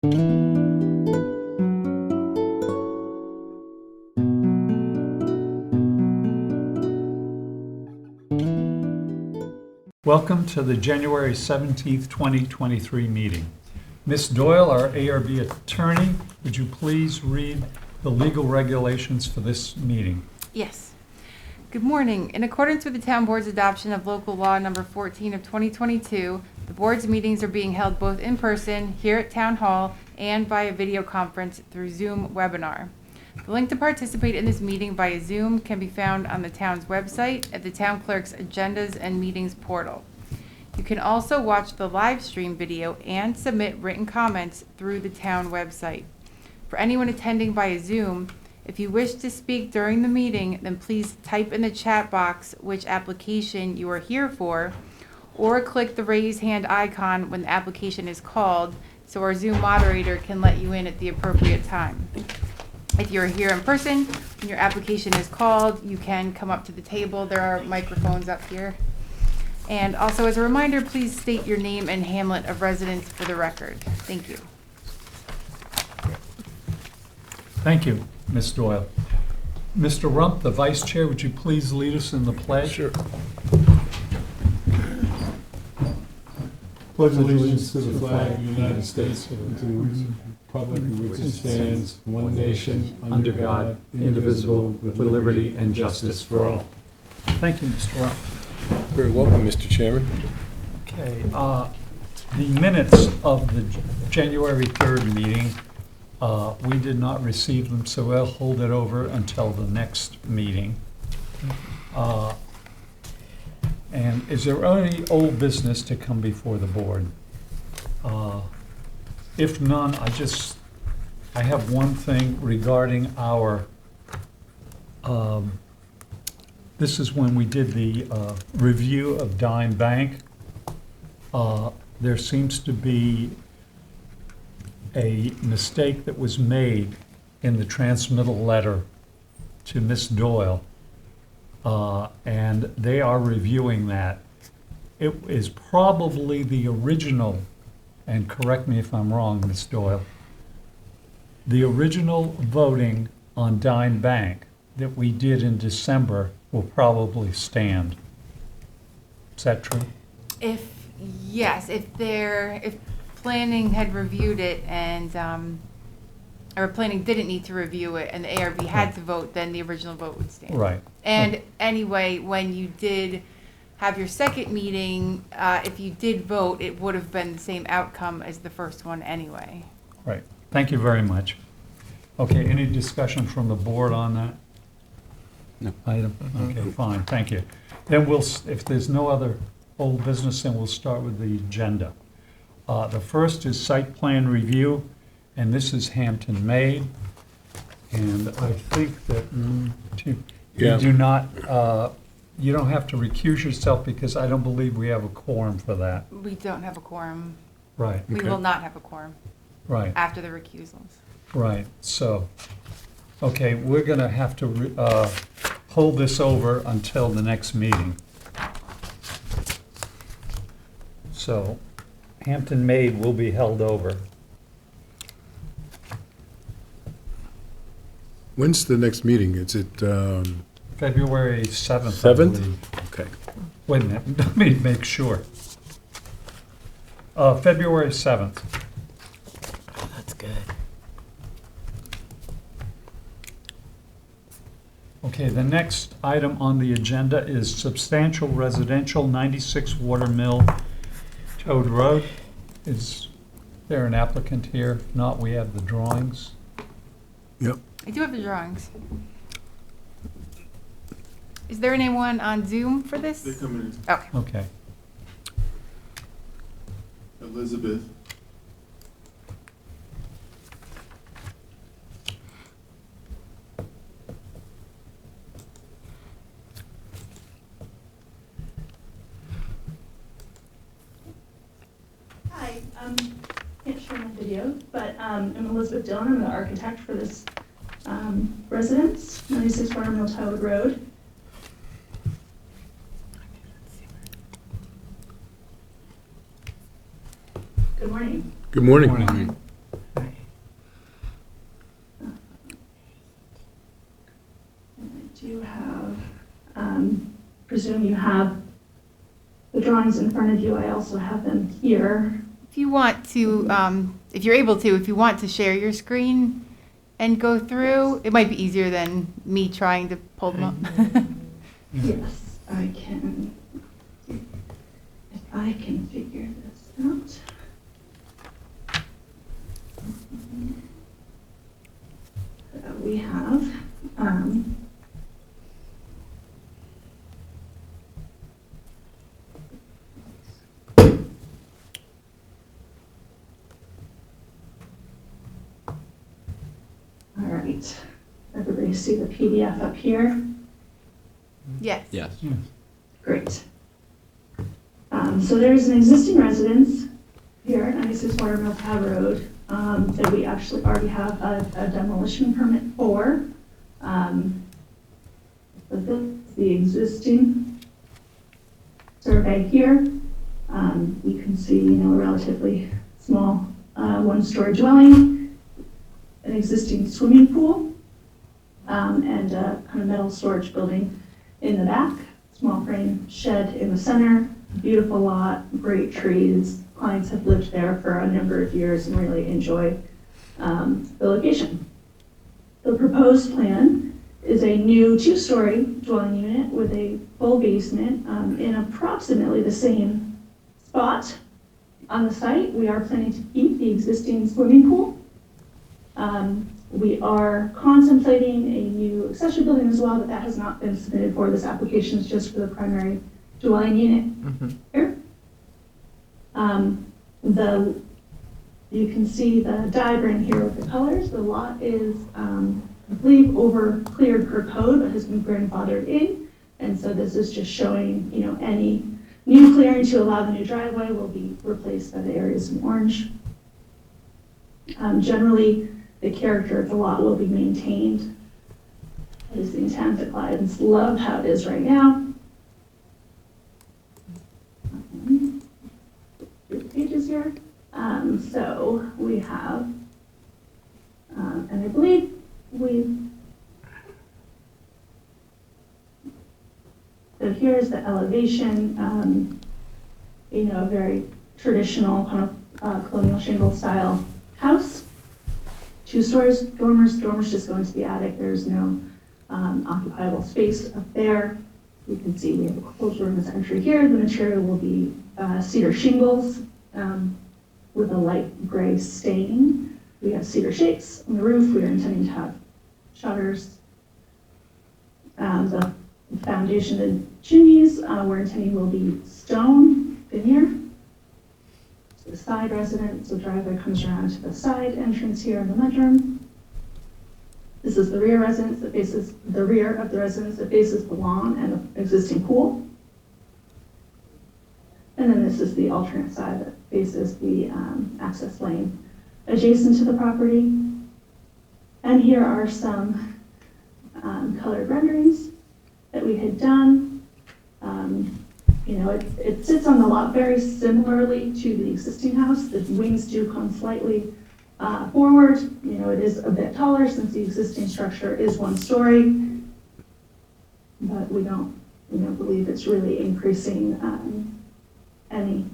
Welcome to the January 17th, 2023 meeting. Ms. Doyle, our ARB attorney, would you please read the legal regulations for this meeting? Yes. Good morning. In accordance with the Town Board's adoption of Local Law Number 14 of 2022, the Board's meetings are being held both in person here at Town Hall and via video conference through Zoom webinar. The link to participate in this meeting via Zoom can be found on the town's website at the Town Clerk's Agendas and Meetings portal. You can also watch the live stream video and submit written comments through the town website. For anyone attending via Zoom, if you wish to speak during the meeting, then please type in the chat box which application you are here for, or click the raise hand icon when the application is called so our Zoom moderator can let you in at the appropriate time. If you're here in person, when your application is called, you can come up to the table. There are microphones up here. And also, as a reminder, please state your name and hamlet of residence for the record. Thank you. Thank you, Ms. Doyle. Mr. Rump, the Vice Chair, would you please lead us in the pledge? Sure. Pledge allegiance to the flag of the United States and to the republic for which it stands, one nation, under God, indivisible, with liberty and justice for all. Thank you, Mr. Rump. Very welcome, Mr. Chairman. Okay, the minutes of the January 3rd meeting, we did not receive them, so we'll hold it over until the next meeting. And is there any old business to come before the board? If none, I have one thing regarding our, this is when we did the review of Dime Bank. There seems to be a mistake that was made in the transmittal letter to Ms. Doyle. And they are reviewing that. It is probably the original, and correct me if I'm wrong, Ms. Doyle, the original voting on Dime Bank that we did in December will probably stand. Is that true? If planning had reviewed it and, or planning didn't need to review it and the ARB had to vote, then the original vote would stand. Right. And anyway, when you did have your second meeting, if you did vote, it would have been the same outcome as the first one anyway. Right. Thank you very much. Okay, any discussion from the board on that? No. Item? Okay, fine, thank you. Then if there's no other old business, then we'll start with the agenda. The first is site plan review, and this is Hampton Made. And I think that you do not, you don't have to recuse yourself because I don't believe we have a quorum for that. We don't have a quorum. Right, We will not have a quorum right, after the recusals. right. So, okay, we're going to have to hold this over until the next meeting. So, Hampton Made will be held over. When's the next meeting? Is it February 7th, I 7th? believe. Okay. Wait a minute, let me make sure. February 7th. That's good. Okay, the next item on the agenda is substantial residential, 96 Watermill Toad Road. Is there an applicant here? If not, we have the drawings. Yep. I do have the drawings. Is there anyone on Zoom for this? They come in. Okay. Okay. Elizabeth. Hi, can't show my video, but I'm Elizabeth Dillon. I'm the architect for this residence, 96 Watermill Toad Road. Good morning. Good morning. Morning. do you have, presume you have the drawings in front of you. I also have them here. If you want to, if you're able to, if you want to share your screen and go through, it might be easier than me trying to pull them up. Yes, I can. If I can figure this out. We have, all right, everybody see the PDF up here? Yes. Yes. Great. So there's an existing residence here at 96 Watermill Cab Road that we actually already have a demolition permit for. So this is the existing survey here. You can see, a relatively small one-story dwelling, an existing swimming pool, and a kind of metal storage building in the back, small frame shed in the center, beautiful lot, great trees. Clients have lived there for a number of years and really enjoy the location. The proposed plan is a new two-story dwelling unit with a full basement in approximately the same spot on the site. We are planning to keep the existing swimming pool. We are contemplating a new accessory building as well, but that has not been submitted for. This application is just for the primary dwelling unit here. You can see the diagram here with the colors. The lot is, I believe, over cleared per code, but has been grandfathered in. And so this is just showing, any new clearing to allow the new driveway will be replaced by the areas in orange. Generally, the character of the lot will be maintained. That is the intent. The clients love how it is right now. Pages here. So we have, and I believe so here's the elevation, a very traditional kind of colonial shingle style house. 2 stories, dormers just go into the attic. There's no occupiable space up there. You can see we have a closed room as entry here. The material will be cedar shingles with a light gray stain. We have cedar shakes on the roof. We are intending to have shutters. The foundation and chimneys we're intending will be stone veneer. The side residence, the driveway comes around to the side entrance here in the mudroom. This is the rear residence that faces the rear of the residence that faces the lawn and the existing pool. And then this is the alternate side that faces the access lane adjacent to the property. And here are some colored renderings that we had done. It sits on the lot very similarly to the existing house. The wings do come slightly forward. It is a bit taller since the existing structure is 1 story, but we don't, believe it's really increasing any,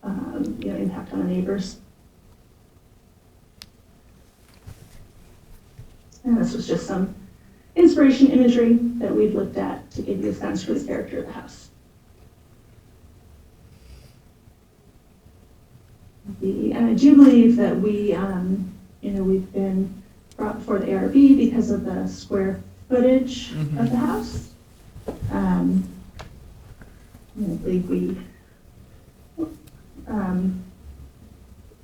impact on the neighbors. And this was just some inspiration imagery that we've looked at to give you a sense for the character of the house. And I do believe that we've been brought before the ARB because of the square footage of the house. I believe we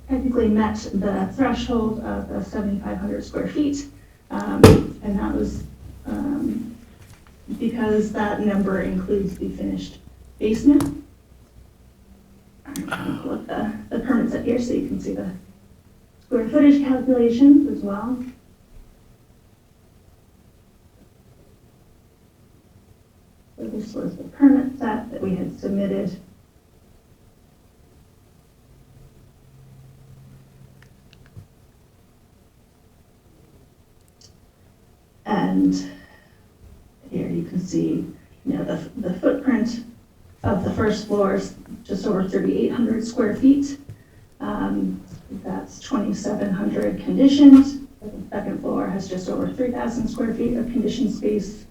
technically met the threshold of the 7,500 square feet, and that was because that number includes the finished basement. I'll pull up the permits up here so you can see the square footage calculations as well. So this was the permit set that we had submitted. And see, the footprint of the first floor is just over 3,800 square feet. That's 2,700 conditioned. The second floor has just over 3,000 square feet of conditioned space.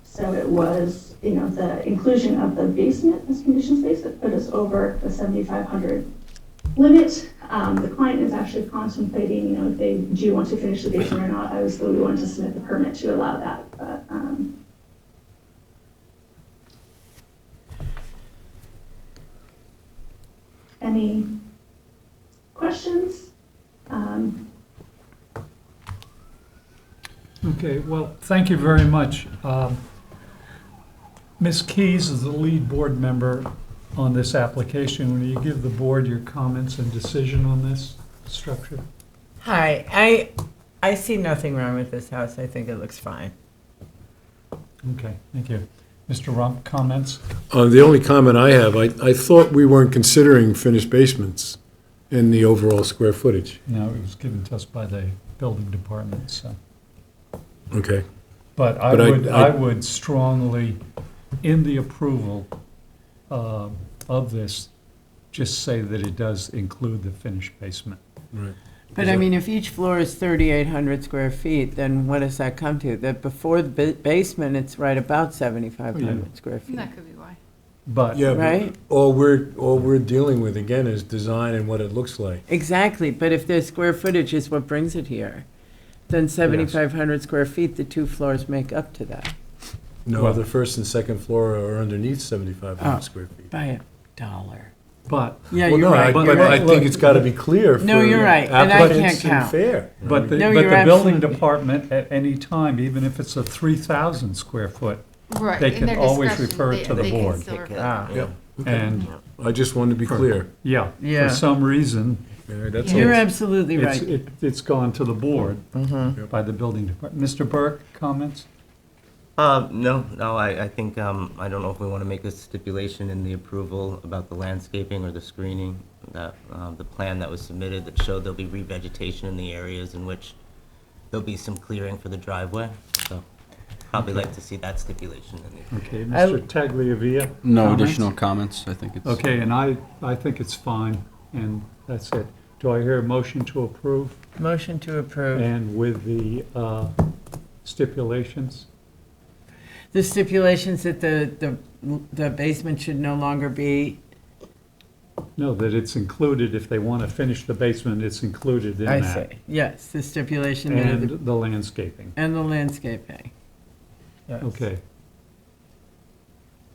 So it was, the inclusion of the basement as conditioned space that put us over the 7,500 limit. The client is actually contemplating, if they do want to finish the basement or not. Obviously, we wanted to submit the permit to allow that, but any questions? Okay, well, thank you very much. Ms. Keys is the lead board member on this application. Will you give the board your comments and decision on this structure? Hi, I see nothing wrong with this house. I think it looks fine. Okay, thank you. Mr. Rump, comments? The only comment I have, I thought we weren't considering finished basements in the overall square footage. No, it was given to us by the building department, so. Okay. But I would strongly, in the approval of this, just say that it does include the finished basement. Right. But I mean, if each floor is 3,800 square feet, then what does that come to? That before the basement, it's right about 7,500 square feet. That could be why. But, Yeah, but Right? all we're dealing with, again, is design and what it looks like. Exactly, but if the square footage is what brings it here, then 7,500 square feet, the two floors make up to that. No, Well- the first and second floor are underneath Oh. 7,500 square feet. By $1. but, Yeah, Well, you're no, right. but you're I right. think it's got to be clear for No, you're right, and I applicants can't and count. fair. but the No, you're building absolutely- department at any time, even if it's a 3,000 square foot, Right. They in can their always discretion, refer it to the they can board. still refer it. Ah. Yep. and, I just wanted to be clear. yeah, Yeah. for some reason, Yeah, that's You're all. absolutely it's, right. it's gone to the board Mhm. by the building department. Mr. Burke, comments? No, I think, I don't know if we want to make a stipulation in the approval about the landscaping or the screening, that, the plan that was submitted that showed there'll be revegetation in the areas in which there'll be some clearing for the driveway, so probably like to see that stipulation in the. Okay, Mr. Tagliavia? No comments? additional comments, I think it's. Okay, and I think it's fine, and that's it. Do I hear a motion to approve, Motion to approve. and with the stipulations? The stipulations that the basement should no longer be, No, that it's included, if they want to finish the basement, it's included in I that. say, yes, the stipulation that And the landscaping. and the landscaping. Yes. Okay,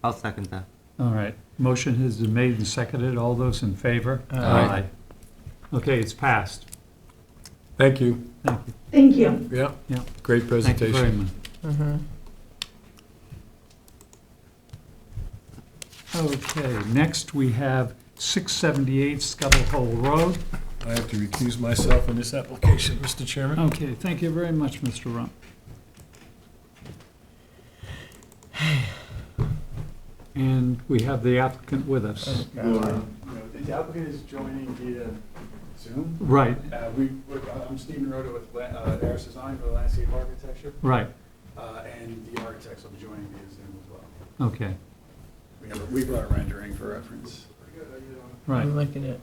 I'll second that. all right. Motion has been made and seconded. All those in favor? Aye. Okay, it's passed. Thank you. Thank you. Thank you. Yeah. Yeah. Great Thank you very presentation. much. Mhm. Okay, next we have 678 Scuttle Hole Road. I have to recuse myself in this application, Mr. Chairman. Okay, thank you very much, Mr. Rump. And we have the applicant with us. The applicant is joining via Zoom. Right, I'm Stephen Rhoda with Harris Design for the landscape architecture, right, and the architects will be joining via Zoom as well. okay, We brought a rendering for reference. right. I'm looking at.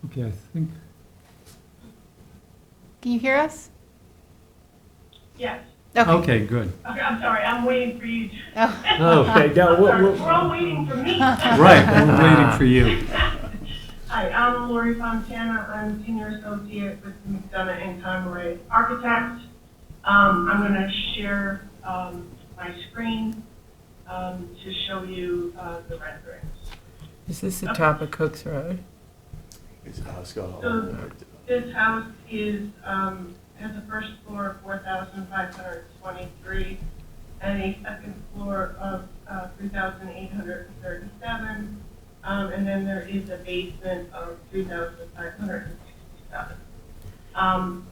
Okay, I think, Can you hear us? Yes. okay, good. Okay, I'm sorry, I'm waiting for you. Oh. Okay, now, We're all waiting for me. right, we're waiting for you. Hi, I'm Lori Fontana. I'm Senior Associate with McDonough and Conway Architects. I'm going to share my screen to show you the renderings. Is this the top of Cook's Road? It's a house called. So this house is, has a first floor of 4,523 and a second floor of 3,837. And then there is a basement of 3,567.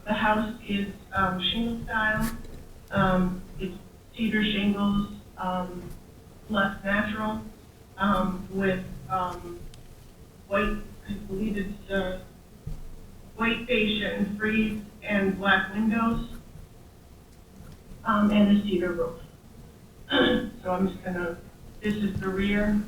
The house is shingle style. It's cedar shingles, less natural, with white, I believe it's white fascia and frieze and black windows, and a cedar roof. So I'm just gonna, this is the rear.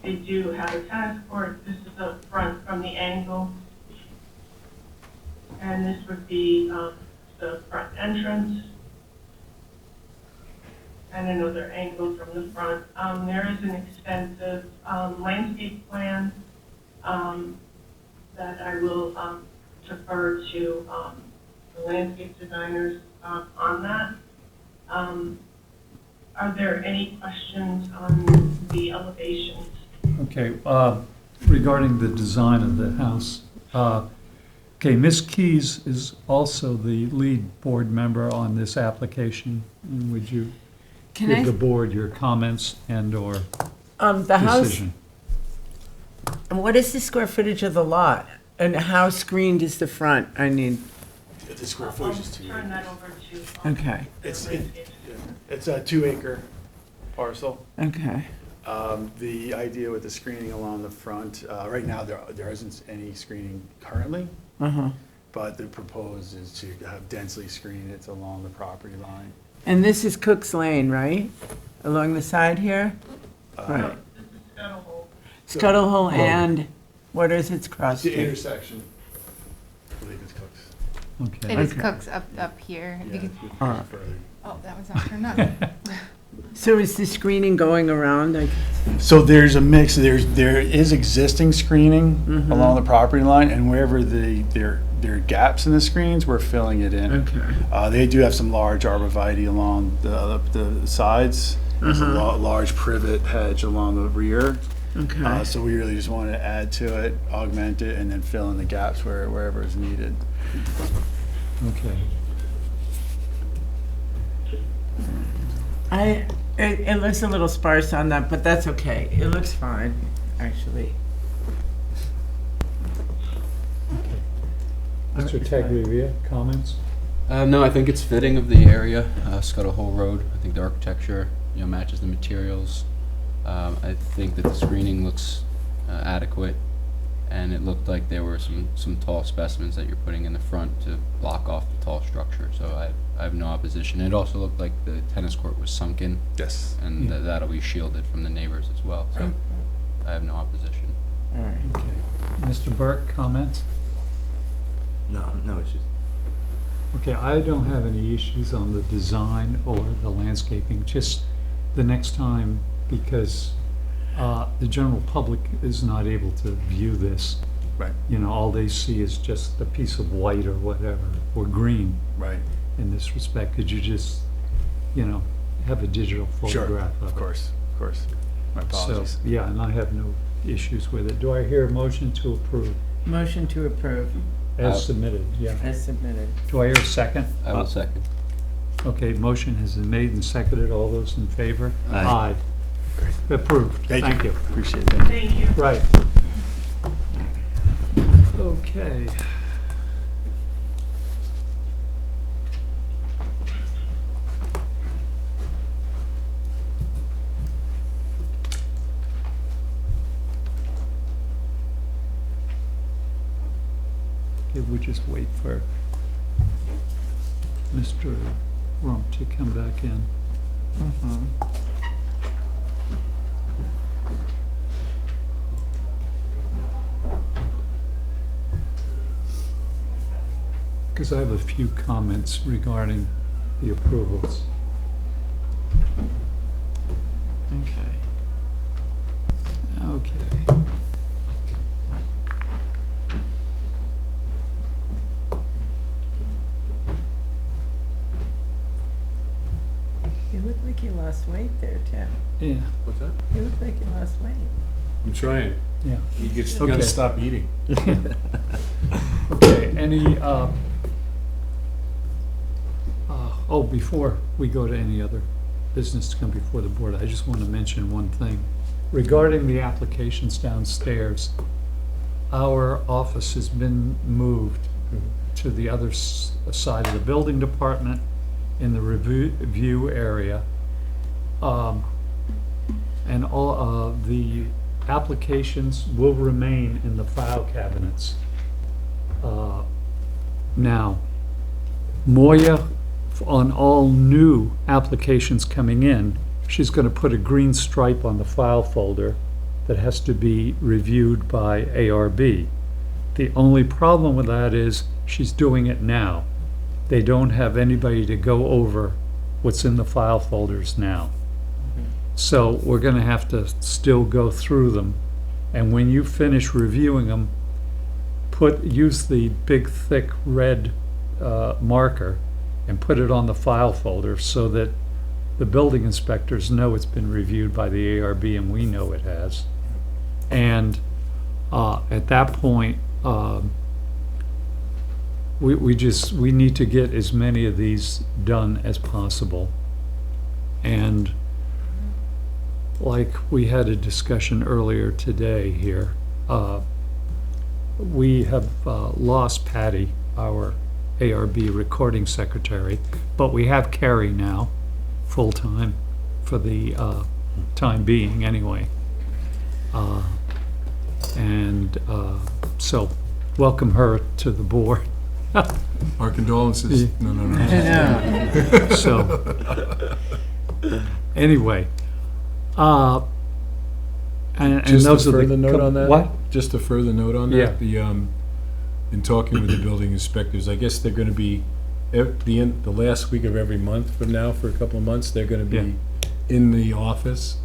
They do have a tennis court. This is the front from the angle. And this would be the front entrance. And another angle from the front. There is an extensive landscape plan that I will defer to the landscape designers on that. Are there any questions on the elevations? Okay, regarding the design of the house, okay, Ms. Keys is also the lead board member on this application. And would you Can give the I, board your comments and/or the house, decision? what is the square footage of the lot? And how screened is the front? I need, The square I'll footage is turn that over to. okay, It's a 2-acre parcel. okay. The idea with the screening along the front, right now, there isn't any screening currently, Uh-huh. but the proposed is to have densely screen it along the property line. And this is Cook's Lane, right? Along the side here? Right. This is Scuttle Hole. Scuttle Hole and what is its cross The street? intersection, I believe it's Cook's. Okay. It is Okay. Cook's up here. Yeah, You could- it's further. Oh, that was not turned on. So is the screening going around? Like, So there's a mix, there is existing screening along the property line, and wherever there are gaps in the screens, we're filling it in. okay. They do have some large arborvitae along the sides. There's a large privet hedge along the rear. Okay. So we really just want to add to it, augment it, and then fill in the gaps wherever is needed. Okay. It looks a little sparse on that, but that's okay. It looks fine, actually. Mr. Tagliavia, comments? No, I think it's fitting of the area, Scuttle Hole Road. I think the architecture, matches the materials. I think that the screening looks adequate, and it looked like there were some tall specimens that you're putting in the front to block off the tall structure, so I have no opposition. It also looked like the tennis court was sunken, Yes. and Yeah. that'll be shielded from the neighbors as well, so I have no opposition. All right. Okay. Mr. Burke, comments? No, no issues. Okay, I don't have any issues on the design or the landscaping, just the next time, because the general public is not able to view this. Right, All they see is just a piece of white or whatever, or green right. in this respect. Could you just, have a digital Sure, photograph of it? of course. My apologies. So, yeah, and I have no issues with it. Do I hear a motion to approve Motion to approve as submitted? Yeah. as submitted. Do I hear a second? I will second. Okay, motion has been made and seconded. All those in favor? Aye. Approved. Thank you. Appreciate that. Thank you. Right. Okay. Okay, we'll just wait for Mr. Rump to come back in. Because I have a few comments regarding the approvals. Okay. Okay. You look like you lost weight there, Tim. Yeah, What's that? You look like you lost weight. I'm trying. yeah. You Okay. gotta stop eating. Okay, any, before we go to any other business to come before the board. I just want to mention one thing. Regarding the applications downstairs, our office has been moved to the other side of the building department in the review area. And all the applications will remain in the file cabinets. Now, Moya, on all new applications coming in, she's going to put a green stripe on the file folder that has to be reviewed by ARB. The only problem with that is she's doing it now. They don't have anybody to go over what's in the file folders now. So we're going to have to still go through them. And when you finish reviewing them, use the big thick red marker and put it on the file folder so that the building inspectors know it's been reviewed by the ARB and we know it has. And at that point, we need to get as many of these done as possible. And like we had a discussion earlier today here, we have lost Patty, our ARB recording secretary, but we have Carrie now, full-time, for the time being anyway. So welcome her to the board. Our condolences. No. So, anyway, and Just a those are the further note on that? What? Just a further note on Yeah. that, in talking with the building inspectors, I guess they're gonna be, the last week of every month from now, for a couple of months, they're gonna Yeah. be in the office.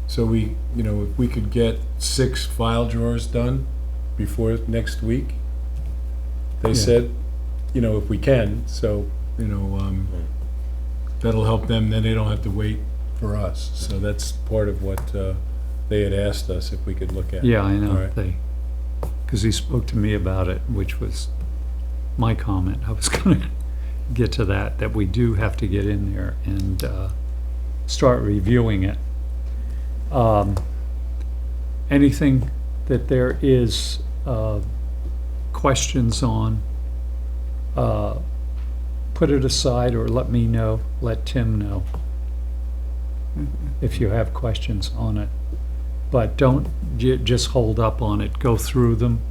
So we, if we could get 6 file drawers done before next week, they Yeah. said, if we can, so, that'll help them, then they don't have to wait for us. So that's part of what they had asked us if we could look at. Yeah, I All know, right. because he spoke to me about it, which was my comment. I was gonna get to that we do have to get in there and start reviewing it. Anything that there is questions on, put it aside or let me know, let Tim know if you have questions on it. But don't just hold up on it. Go through them,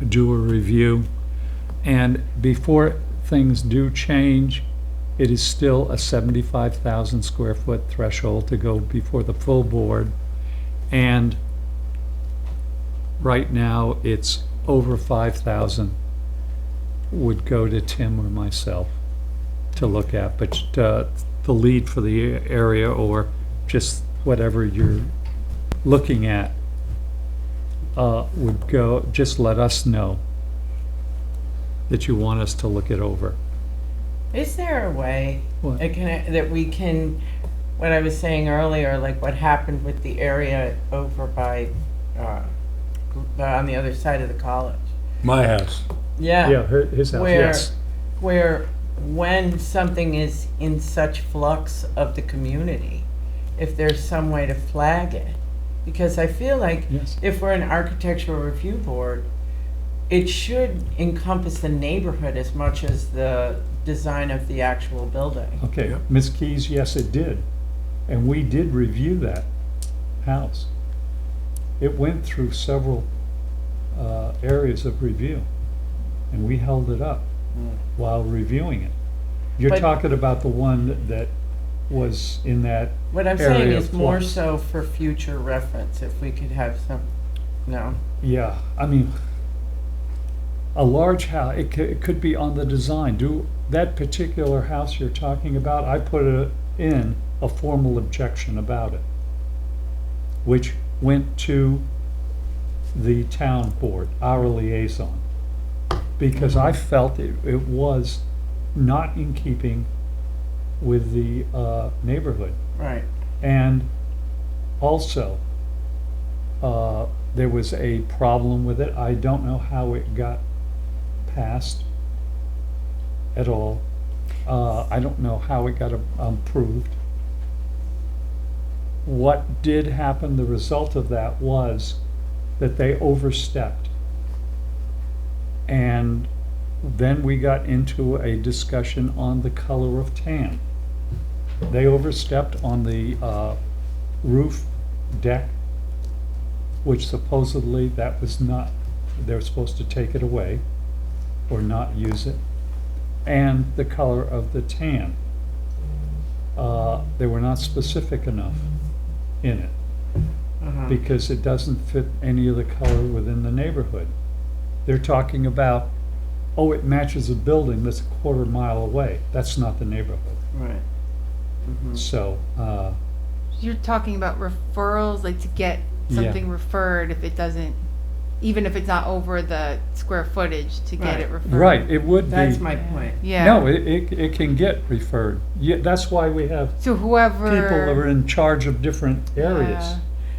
do a review. And before things do change, it is still a 75,000 square foot threshold to go before the full board. And right now, it's over 5,000 would go to Tim or myself to look at. But the lead for the area or just whatever you're looking at would go, just let us know that you want us to look it over. Is there a way What? that we can, what I was saying earlier, like what happened with the area over by, on the other side of the college? My house. Yeah, his house, yes. Where when something is in such flux of the community, if there's some way to flag it. Because I feel like Yes. if we're an architectural review board, it should encompass the neighborhood as much as the design of the actual building. Okay, Yep. Ms. Keys, yes, it did. And we did review that house. It went through several areas of review, and we held it up while reviewing it. You're But- talking about the one that was in that What I'm saying area is of more flux. so for future reference, if we could have some, no. Yeah, I mean, a large house, it could be on the design. That particular house you're talking about, I put in a formal objection about it, which went to the town board, our liaison, because I felt it was not in keeping with the neighborhood. Right. And also, there was a problem with it. I don't know how it got passed at all. I don't know how it got approved. What did happen, the result of that was that they overstepped. And then we got into a discussion on the color of tan. They overstepped on the roof deck, which supposedly that was not, they were supposed to take it away or not use it, and the color of the tan. They were not specific enough in it because it doesn't fit any of the color within the neighborhood. They're talking about, oh, it matches a building that's a quarter mile away. That's not the neighborhood. Right. So, You're talking about referrals, like to get Yeah. something referred if it doesn't, even if it's not over the square footage, to get it referred. right, it would be. That's my point. Yeah. No, it can get referred. Yeah, that's why we have So whoever. people that are in charge of different areas, Yeah.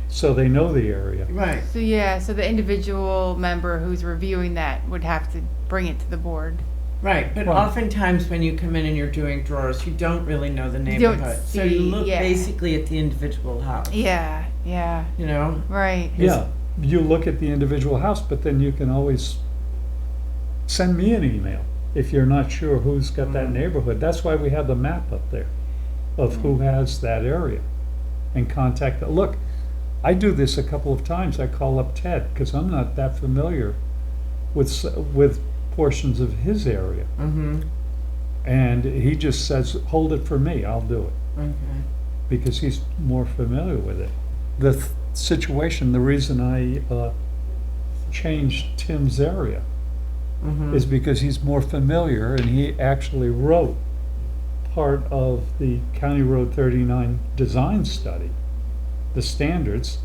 so they know the area. Right. So yeah, so the individual member who's reviewing that would have to bring it to the board. Right, but Right. oftentimes when you come in and you're doing drawers, you don't really know the don't neighborhood. So you see, look yeah. basically at the individual house. Yeah, yeah, You know? right. Yeah, you look at the individual house, but then you can always send me an email if you're not sure who's got that neighborhood. That's why we have the map up there of who has that area and contact. Look, I do this a couple of times. I call up Ted because I'm not that familiar with portions of his area. Mm-hmm. And he just says, hold it for me, I'll do it, Okay. because he's more familiar with it. The situation, the reason I changed Tim's area Mm-hmm. is because he's more familiar, and he actually wrote part of the County Road 39 design study, the standards,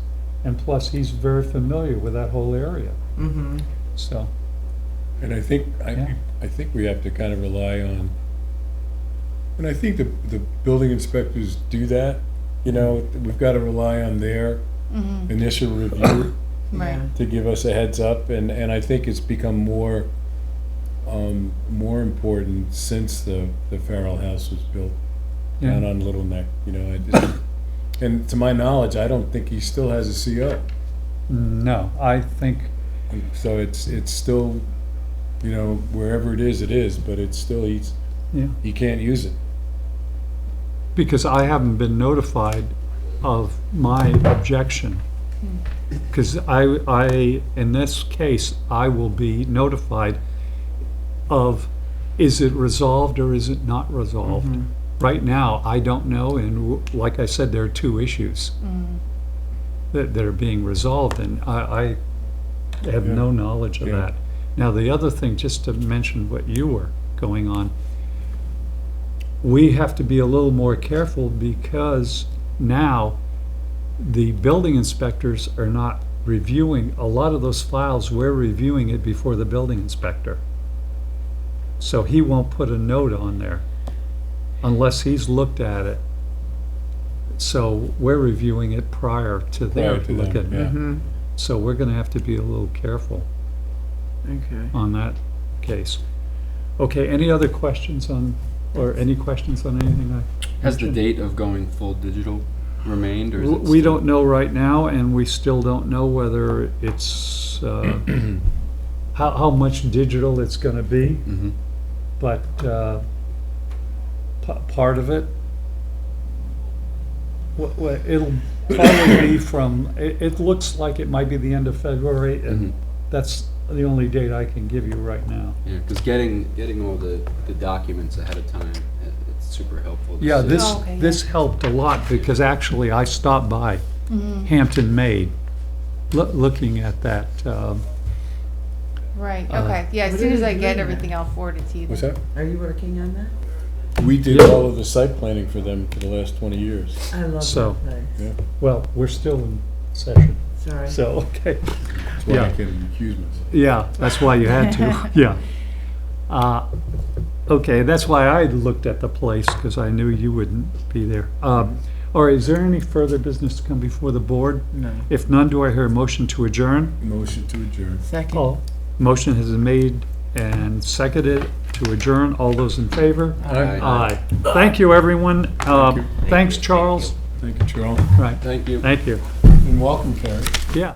and plus he's very familiar with that whole area, Mm-hmm. so. And I think, Yeah. I think we have to kind of rely on, and I think the building inspectors do that, you know, we've got to rely on their Mm-hmm. initial review Right. to give us a heads up, and I think it's become more important since the Farrell House was built down Yeah. on Little Neck, you know, and to my knowledge, I don't think he still has a CO. No, I think, And so it's still, you know, wherever it is, but it's still, yeah, he can't use it. because I haven't been notified of my objection. Because I, in this case, I will be notified of, is it resolved or is it not resolved? Right now, I don't know, and like I said, there are two issues that are being resolved, and I have no knowledge of Yeah. that. Now, the other thing, just to mention what you were going on, we have to be a little more careful because now the building inspectors are not reviewing, a lot of those files, we're reviewing it before the building inspector. So he won't put a note on there unless he's looked at it. So we're reviewing it prior to Prior them to looking. them, yeah. Mm-hmm. So we're gonna have to be a little careful Okay. on that case. Okay, any other questions on, or any questions on anything I? Has the mentioned? date of going full digital remained, or is it We still- don't know right now, and we still don't know whether it's, how much digital it's gonna be, Mhm. but part of it, it'll probably be from, it looks like it might be the end of February, Mhm. and that's the only date I can give you right now. Yeah, because getting all the documents ahead of time, it's super helpful. to Yeah, see. this, Oh, okay, this helped a lot, because actually I stopped by Hampton Maid, looking at that, Right, okay, yeah, as What soon are as you I get doing everything, I'll forward it to you. What's then. that? Are you working on that? We did all of the site planning for them for the last 20 years. I love So- that place. Yeah, well, we're still in session, Sorry. so, okay. that's why I Yeah. can recuse myself. Yeah, that's why you had to, yeah. Okay, that's why I looked at the place, because I knew you wouldn't be there. All right, is there any further business to come before the board? No. If none, do I hear a motion to adjourn? Motion to adjourn. Second. Motion has been made and seconded. to adjourn. All those in favor? Aye. Aye. Thank you, everyone. Thank you. Thanks, Charles. Thank you, Charles. Right, Thank you. thank you. And welcome, Carrie. Yeah.